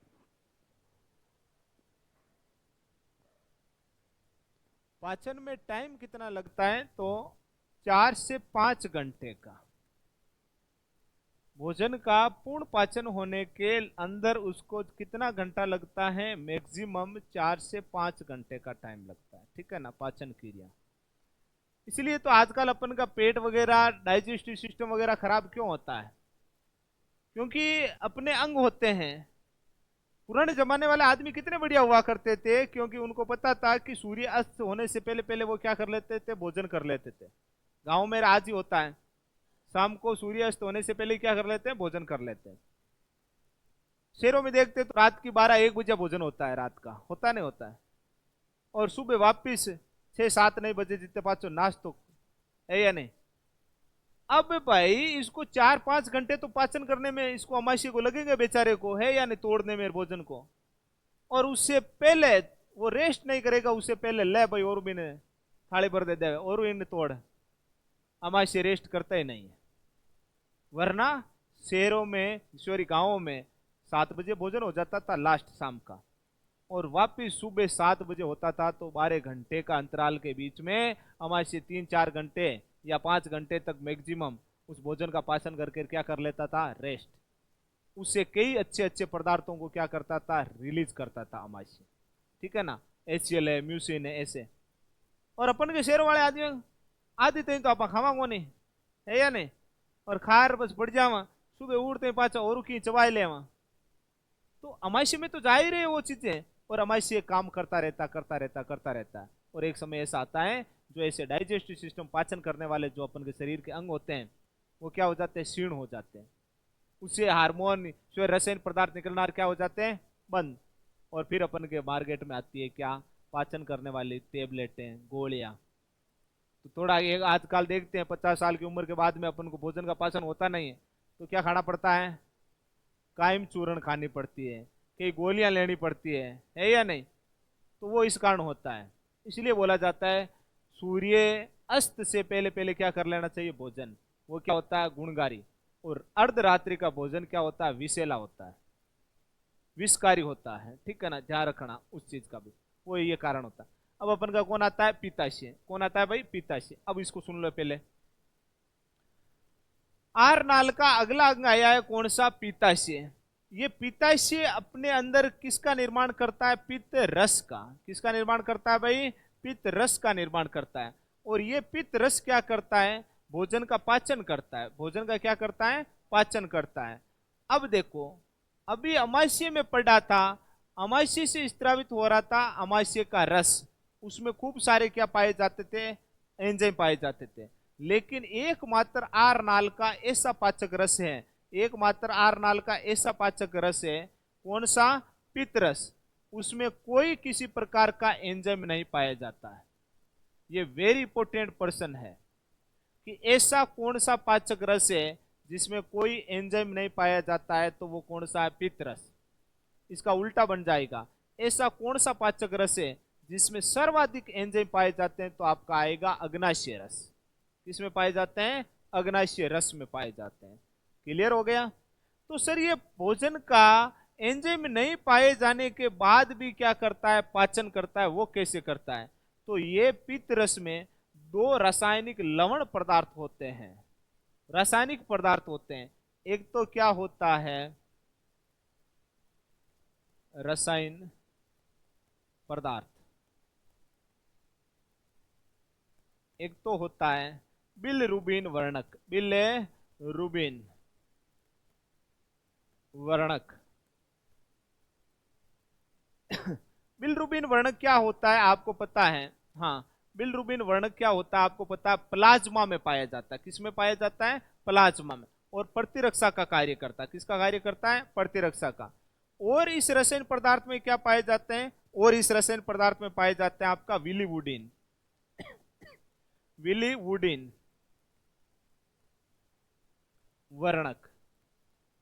पाचन में टाइम कितना लगता है? तो 4 से 5 घंटे का। भोजन का पूर्ण पाचन होने के अंदर उसको कितना घंटा लगता है? मैक्सिमम 4 से 5 घंटे का टाइम लगता है, ठीक है ना? पाचन क्रिया। इसलिए तो आजकल अपन का पेट वगैरह, डाइजेस्टिव सिस्टम वगैरह खराब क्यों होता है? क्योंकि अपने अंग होते हैं। पुराने जमाने वाले आदमी कितने बढ़िया हुआ करते थे, क्योंकि उनको पता था कि सूर्य अस्त होने से पहले पहले वो क्या कर लेते थे? भोजन कर लेते थे। गांव में आज ही होता है, शाम को सूर्य अस्त होने से पहले क्या कर लेते हैं? भोजन कर लेते हैं। शहरों में देखते तो रात की 12-1 बजे भोजन होता है, रात का होता नहीं होता है। और सुबह वापिस 6-7 नहीं बजे जितने पाँचों नाश्तो है या नहीं? अब भाई इसको 4-5 घंटे तो पाचन करने में इसको अमाशय को लगेंगे बेचारे को, है या नहीं? तोड़ने में भोजन को। और उससे पहले वो रेस्ट नहीं करेगा, उससे पहले ले भाई और भी ने थाली भर दे दे और इन्हें तोड़। अमाशय रेस्ट करता ही नहीं है। वरना शहरों में, सॉरी गांवों में 7 बजे भोजन हो जाता था लास्ट शाम का, और वापिस सुबह 7 बजे होता था। तो 12 घंटे का अंतराल के बीच में अमाशय 3-4 घंटे या 5 घंटे तक मैक्सिमम उस भोजन का पाचन करके क्या कर लेता था? रेस्ट। उससे कई अच्छे अच्छे पदार्थों को क्या करता था? रिलीज करता था अमाशय, ठीक है ना? HCl है, म्यूसिन है, ऐसे। और अपन के शहर वाले आदमी आदि तो आप खावा नहीं, है या नहीं? और खार बस बढ़ जावा, सुबह उठते पाचा और की चबाई लेवा। तो अमाशय में तो जा ही रहे वो चीजें, और अमाशय काम करता रहता करता रहता करता रहता है। और एक समय ऐसा आता है जो ऐसे डाइजेस्टिव सिस्टम, पाचन करने वाले जो अपन के शरीर के अंग होते हैं, वो क्या हो जाते हैं? क्षीण हो जाते हैं। उससे हार्मोन, जो रसायन पदार्थ निकलना क्या हो जाते हैं? बंद। और फिर अपन के मार्केट में आती है क्या? पाचन करने वाली टेबलेटें, गोलियां। तो थोड़ा ये आजकल देखते हैं 50 साल की उम्र के बाद में अपन को भोजन का पाचन होता नहीं है, तो क्या खाना पड़ता है? कायम चूर्ण खानी पड़ती है, कई गोलियां लेनी पड़ती है या नहीं? तो वो इस कारण होता है। इसलिए बोला जाता है सूर्य अस्त से पहले पहले क्या कर लेना चाहिए? भोजन। वो क्या होता है? गुणकारी। और अर्धरात्रि का भोजन क्या होता है? विषैला होता है, विषकारी होता है, ठीक है ना? ध्यान रखना उस चीज का भी, वो ये कारण होता है। अब अपन का कौन आता है? पित्ताशय। कौन आता है भाई? पित्ताशय। अब इसको सुन लो पहले। आर नाल का अगला अंग आया है कौन सा? पित्ताशय। ये पित्ताशय अपने अंदर किसका निर्माण करता है? पित्त रस का। किसका निर्माण करता है भाई? पित्त रस का निर्माण करता है। और ये पित्त रस क्या करता है? भोजन का पाचन करता है। भोजन का क्या करता है? पाचन करता है। अब देखो, अभी अमाशय में पड़ा था, अमाशय से स्त्रावित हो रहा था अमाशय का रस। उसमें खूब सारे क्या पाए जाते थे? एंजाइम पाए जाते थे। लेकिन एकमात्र आर नाल का ऐसा पाचक रस है, एकमात्र आर नाल का ऐसा पाचक रस है, कौन सा? पित्त रस। उसमें कोई किसी प्रकार का एंजाइम नहीं पाया जाता है। ये वेरी इंपॉर्टेंट पर्सन है कि ऐसा कौन सा पाचक रस है जिसमें कोई एंजाइम नहीं पाया जाता है, तो वो कौन सा है? पित्त रस। इसका उल्टा बन जाएगा, ऐसा कौन सा पाचक रस है जिसमें सर्वाधिक एंजाइम पाए जाते हैं, तो आपका आएगा अग्नाशय रस। किसमें पाए जाते हैं? अग्नाशय रस में पाए जाते हैं। क्लियर हो गया? तो सर ये भोजन का एंजाइम नहीं पाए जाने के बाद भी क्या करता है? पाचन करता है। वो कैसे करता है? तो ये पित्त रस में दो रासायनिक लवण पदार्थ होते हैं, रासायनिक पदार्थ होते हैं। एक तो क्या होता है? रसायन पदार्थ। एक तो होता है बिलरुबिन वर्णक, बिलरुबिन वर्णक। बिलरुबिन वर्णक क्या होता है आपको पता है? हाँ, बिलरुबिन वर्णक क्या होता है आपको पता है? प्लाज्मा में पाया जाता है। किसमें पाया जाता है? प्लाज्मा में। और प्रतिरक्षा का कार्य करता है। किसका कार्य करता है? प्रतिरक्षा का। और इस रसायन पदार्थ में क्या पाए जाते हैं? और इस रसायन पदार्थ में पाए जाते हैं आपका विलिवुडिन, विलिवुडिन वर्णक।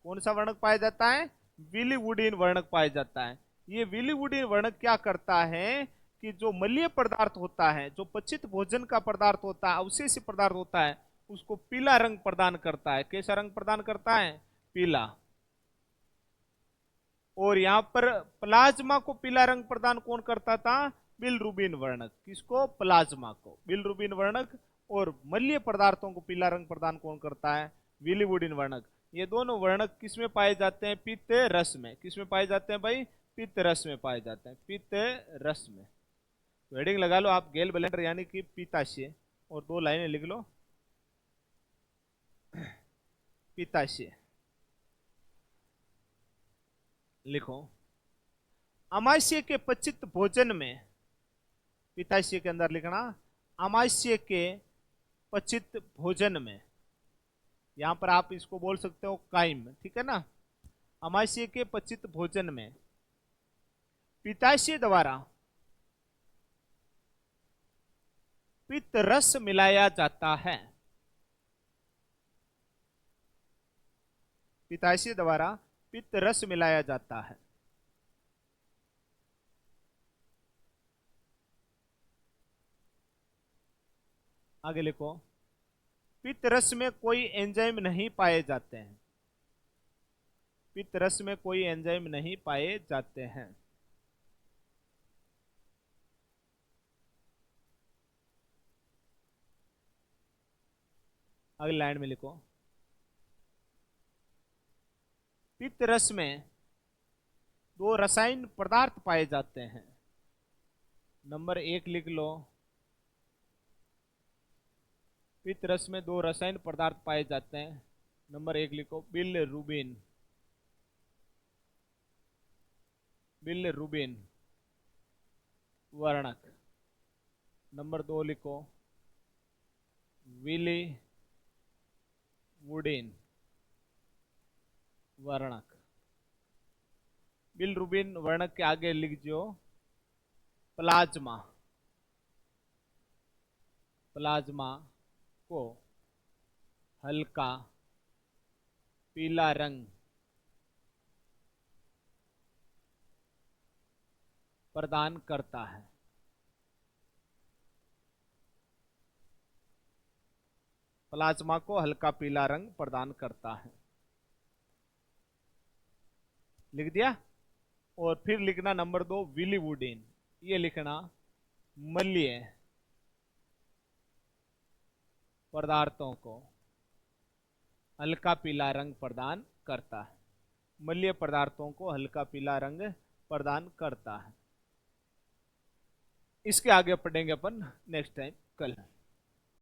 कौन सा वर्णक पाया जाता है? विलिवुडिन वर्णक पाया जाता है। ये विलिवुडिन वर्णक क्या करता है कि जो मलीय पदार्थ होता है, जो पचित भोजन का पदार्थ होता है, अवशेष पदार्थ होता है, उसको पीला रंग प्रदान करता है। कैसा रंग प्रदान करता है? पीला। और यहां पर प्लाज्मा को पीला रंग प्रदान कौन करता था? बिलरुबिन वर्णक। किसको? प्लाज्मा को, बिलरुबिन वर्णक। और मलीय पदार्थों को पीला रंग प्रदान कौन करता है? विलिवुडिन वर्णक। ये दोनों वर्णक किसमें पाए जाते हैं? पित्त रस में। किसमें पाए जाते हैं भाई? पित्त रस में पाए जाते हैं, पित्त रस में। तो हेडिंग लगा लो आप, गेल ब्लैंडर यानी कि पित्ताशय, और दो लाइनें लिख लो, पित्ताशय लिखो। अमाशय के पचित भोजन में, पित्ताशय के अंदर लिखना अमाशय के पचित भोजन में। यहां पर आप इसको बोल सकते हो काइम, ठीक है ना? अमाशय के पचित भोजन में पित्ताशय द्वारा पित्त रस मिलाया जाता है। पित्ताशय द्वारा पित्त रस मिलाया जाता है। आगे लिखो, पित्त रस में कोई एंजाइम नहीं पाए जाते हैं। पित्त रस में कोई एंजाइम नहीं पाए जाते हैं। अगली लाइन में लिखो, पित्त रस में दो रासायनिक पदार्थ पाए जाते हैं। नंबर 1 लिख लो, पित्त रस में दो रासायनिक पदार्थ पाए जाते हैं। नंबर 1 लिखो बिलरुबिन, बिलरुबिन वर्णक। नंबर 2 लिखो विलिवुडिन वर्णक। बिलरुबिन वर्णक के आगे लिख दो प्लाज्मा, प्लाज्मा को हल्का पीला रंग प्रदान करता है। प्लाज्मा को हल्का पीला रंग प्रदान करता है। लिख दिया? और फिर लिखना नंबर 2 विलिवुडिन। ये लिखना मलीय पदार्थों को हल्का पीला रंग प्रदान करता है। मलीय पदार्थों को हल्का पीला रंग प्रदान करता है। इसके आगे पढ़ेंगे अपन नेक्स्ट टाइम, कल।